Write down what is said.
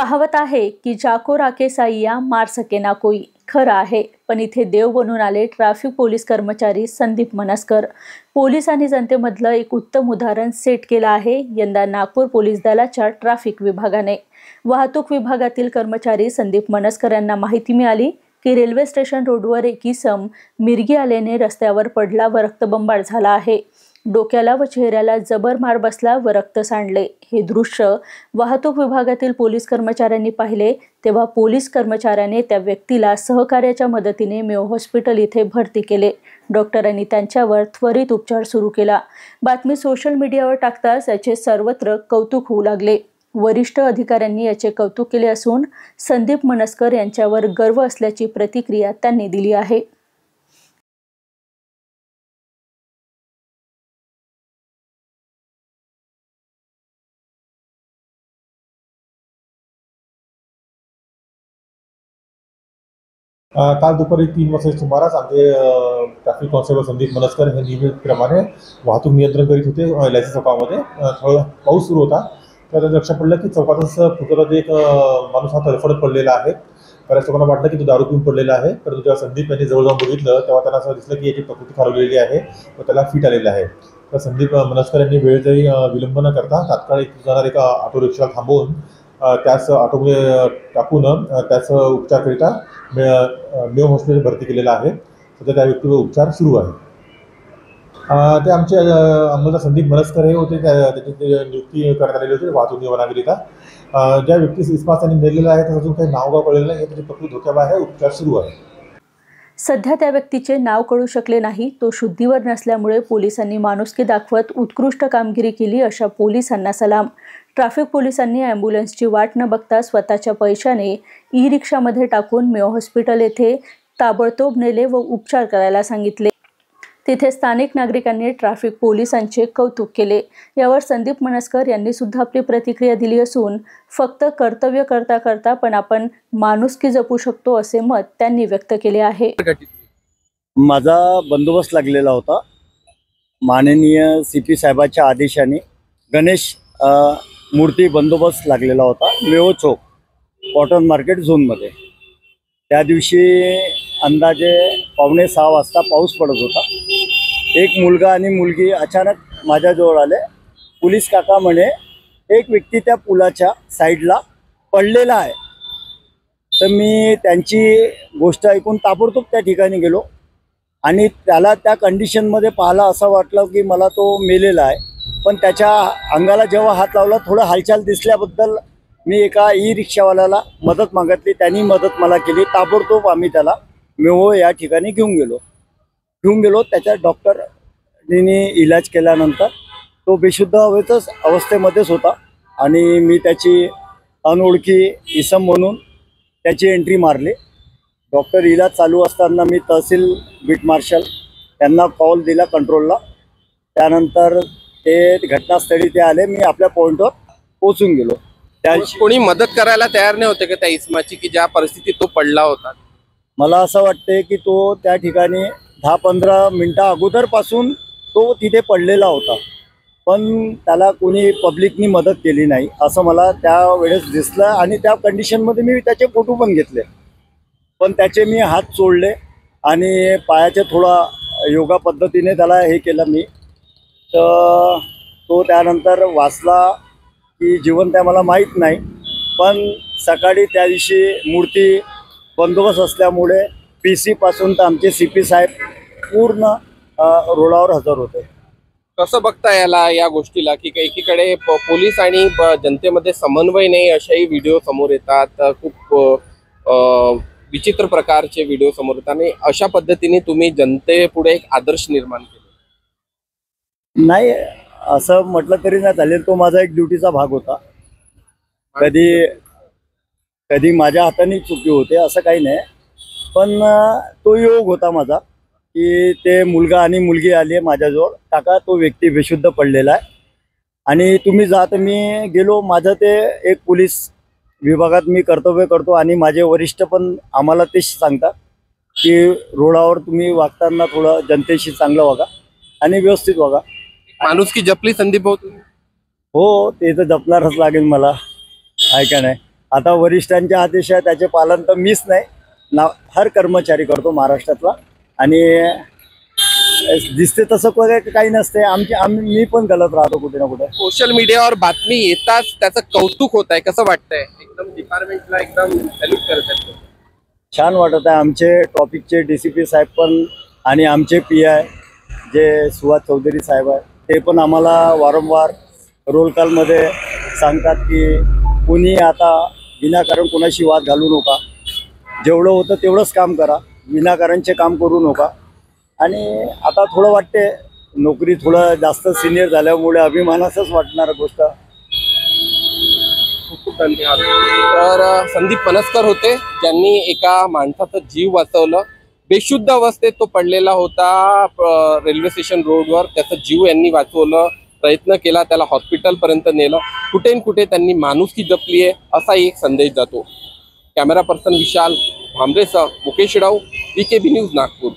कहावत आहे की जाको राके साईया मार सके ना कोई। खरं आहे, पण इथे देव बनून आले ट्रॅफिक पोलीस कर्मचारी संदीप मनस्कर। पोलीस आणि जनतेमधलं एक उत्तम उदाहरण सेट केलं आहे यंदा नागपूर पोलीस दलाच्या ट्रॅफिक विभागाने। वाहतूक विभागातील कर्मचारी संदीप मनस्कर यांना माहिती मिळाली की रेल्वे स्टेशन रोडवर एक इसम मिरगी आल्याने रस्त्यावर पडला व रक्तबंबाळ झाला आहे। डोक्याला व चेहऱ्याला जबर मार बसला व रक्त सांडले। हे दृश्य वाहतूक विभागातील पोलीस कर्मचाऱ्यांनी पाहिले तेव्हा पोलीस कर्मचाऱ्याने त्या व्यक्तीला सहकार्याच्या मदतीने मेयो हॉस्पिटल इथे भरती केले। डॉक्टरांनी त्यांच्यावर त्वरित उपचार सुरू केला। बातमी सोशल मीडियावर टाकताच याचे सर्वत्र कौतुक होऊ लागले। वरिष्ठ अधिकाऱ्यांनी याचे कौतुक केले असून संदीप मनस्कर यांच्यावर गर्व असल्याची प्रतिक्रिया त्यांनी दिली आहे। काल दुपारी 3 वाजता सुमारास आमचे ट्रॅफिक कॉन्स्टेबल संदीप मनस्कर हे नियमितप्रमाणे वाहतूक नियंत्रण करीत होते। लायसी चौकामध्ये पाऊस सुरू होता, तर लक्षात पडलं की चौकातच फुटत एक माणूस हा तडफडत पडलेला आहे। बऱ्याच लोकांना वाटलं की तो दारू पिऊन पडलेला आहे, परंतु जेव्हा संदीप यांनी जवळ जाऊन बघितलं तेव्हा त्यांना असं दिसलं की याची प्रकृती खालावलेली आहे व त्याला फिट आलेलं आहे। तर संदीप मनस्कर यांनी वेळेतही विलंब न करता तात्काळ जाणाऱ्या एका ऑटो रिक्षाला थांबवून त्यास ऑटोमध्ये टाकून त्यास उपचारकरिता मेयो हॉस्पिटल भरती केलेला आहे। सध्या त्या व्यक्तीवर उपचार सुरू आहे। ते आमचे अंमलदार संदीप मनस्कर हे होते, त्याची नियुक्ती करण्यात आलेली होती वाहतूक नियमावलीकरिता। ज्या व्यक्तीस इस्पास त्यांनी नेलेला आहे त्याचं अजून काही नाव कळलेलं नाही, त्याची प्रकृती धोक्याबाहेर आहे, उपचार सुरू आहे। सध्या त्या व्यक्तीचे नाव कळू शकले नाही। तो शुद्धीवर नसल्यामुळे पोलिसांनी माणुसकी दाखवत उत्कृष्ट कामगिरी केली अशा पोलिसांना सलाम। ट्रॅफिक पोलिसांनी ॲम्ब्युलन्सची वाट न बघता स्वतःच्या पैशाने ई-रिक्षामध्ये टाकून मेयो हॉस्पिटल येथे ताबडतोब नेले व उपचार करायला सांगितले। तिथे स्थानिक नागरिकांनी ट्रॅफिक पोलिसांचे कौतुक केले। यावर संदीप मनस्कर यांनी सुद्धा आपली प्रतिक्रिया दिली असून फक्त कर्तव्य करता करता पण आपण माणुसकी जपू शकतो असे मत त्यांनी व्यक्त केले आहे। माझा बंदोबस्त लागलेला होता। माननीय CP साहेबांच्या आदेशाने गणेश मूर्ती बंदोबस्त लागलेला होता मेयो चौक कॉटन मार्केट झोनमध्ये। त्या दिवशी अंदाजे 5:45 वाजता पाऊस पडत होता। एक मुलगा आणि मुलगी अचानक माझ्याजवळ आले। पोलीस काका म्हणे एक व्यक्ती त्या पुलाच्या साईडला पडलेला आहे। तर मी त्यांची गोष्ट ऐकून ताबडतोब त्या ठिकाणी गेलो आणि त्याला त्या कंडिशनमध्ये पाहिला असं वाटलं की मला तो मेलेला आहे, पण त्याच्या अंगाला जेव्हा हात लावला थोडं हालचाल दिसल्याबद्दल मी एका ई-रिक्षावाल्याला मदत मागितली, त्यांनी मदत मला केली। ताबडतोब आम्ही त्याला मेयो या ठिकाणी घेऊन गेलो। त्याच्या डॉक्टरनी इलाज केल्यानंतर तो बेशुद्ध अवस्थेमध्येच होता आणि मी त्याची अनोळखी इसम म्हणून त्याची एंट्री मारली। डॉक्टर इलाज चालू असताना मी तहसील बीट मार्शल यांना कॉल दिला कंट्रोलला। त्यानंतर ते घटनास्थळी ते आले, मी आपल्या पॉईंटवर पोहोचून गेलो। कोणी मदत करायला तयार नाही होते का त्या इसमाची की ज्या परिस्थितीत तो पडला होता? मला असं वाटते की तो त्या ठिकाणी 10-15 मिनिटं अगोदरपासून तो तिथे पडलेला होता, पण त्याला कोणी पब्लिकनी मदत केली नाही असं मला त्यावेळेस दिसलं आणि त्या कंडिशनमध्ये मी त्याचे फोटो पण घेतले, पण त्याचे मी हात सोडले आणि पायाचे थोडा योगा पद्धतीने त्याला हे केलं मी। तर तो त्यानंतर वाचला की जिवंत आहे मला माहीत नाही, पण सकाळी त्या दिवशी मूर्ती बंदोबस्त असल्यामुळे PC पासून तर आमचे CP साहेब पूर्ण रोडावर हजर होते। कसं बघता या गोष्टीला की एकीकडे पोलीस आणि जनतेमध्ये समन्वय नाही अशाही व्हिडिओ समोर येतात, खूप विचित्र प्रकारचे व्हिडिओ समोर येतात आणि अशा पद्धतीने तुम्ही जनतेपुढे एक आदर्श निर्माण केला? नाही, असं म्हटलं तरी नाही चालेल, तो माझा एक ड्युटीचा भाग होता। कधी माझ्या हाताने चुकी होते असं काही नाही, पण तो योग होता माझा की ते मुलगा आणि मुलगी आली माझ्याजवळ, काका तो व्यक्ती बेशुद्ध पडलेला आहे आणि तुम्ही जा। तर मी गेलो। माझं ते एक पोलीस विभागात मी कर्तव्य करतो आणि माझे वरिष्ठ पण आम्हाला तेच सांगतात की रोडावर तुम्ही वागताना थोडं जनतेशी चांगलं वागा आणि व्यवस्थित वागा। माणुसकी जपली संदीप भाऊ? हो, ते तर जपणारच लागेल मला, आहे का नाही। आता वरिष्ठांचे आदेश आहे त्याचे पालन तर मीच नाही ना, हर कर्मचारी करतो महाराष्ट्रातला. आणि दिसते तसं काही नसते, मी पण गलत राहतो कुठे ना कुठे. सोशल मीडियावर बातमी येताच त्याचं कौतुक होत आहे, कसं वाटतंय? एकदम डिपार्टमेंटला एकदम सॅल्यूट करत आहेत. छान वाटत आहे. आमचे ट्रॉफिकचे DCP साहेब पण आणि आमचे PI जे सुहास चौधरी साहेब आहे ते पण आम्हाला वारंवार रोल कॉलमध्ये सांगतात की कुणी आता विनाकारण कोणाशी वाद घालू नका, जेवढं होतं तेवढंच काम करा, विनाकारणचे काम करू नका. आणि आता थोडं वाटते नोकरी थोडं जास्त सिनियर झाल्यामुळे अभिमानाचंच वाटणारं गोष्ट. खूप खूप धन्यवाद. तर संदीप मनस्कर होते ज्यांनी एका माणसाचा जीव वाचवलं. बेशुद्ध अवस्थेत तो पडलेला होता रेल्वे स्टेशन रोडवर, त्याचा जीव यांनी वाचवलं, प्रयत्न केला, त्याला हॉस्पिटलपर्यंत नेलं. कुठे न कुठे त्यांनी माणुसकी जपली आहे असाही एक संदेश जातो. कॅमेरा पर्सन विशाल भांबरेसह मुकेश राव, BKB न्यूज नागपूर.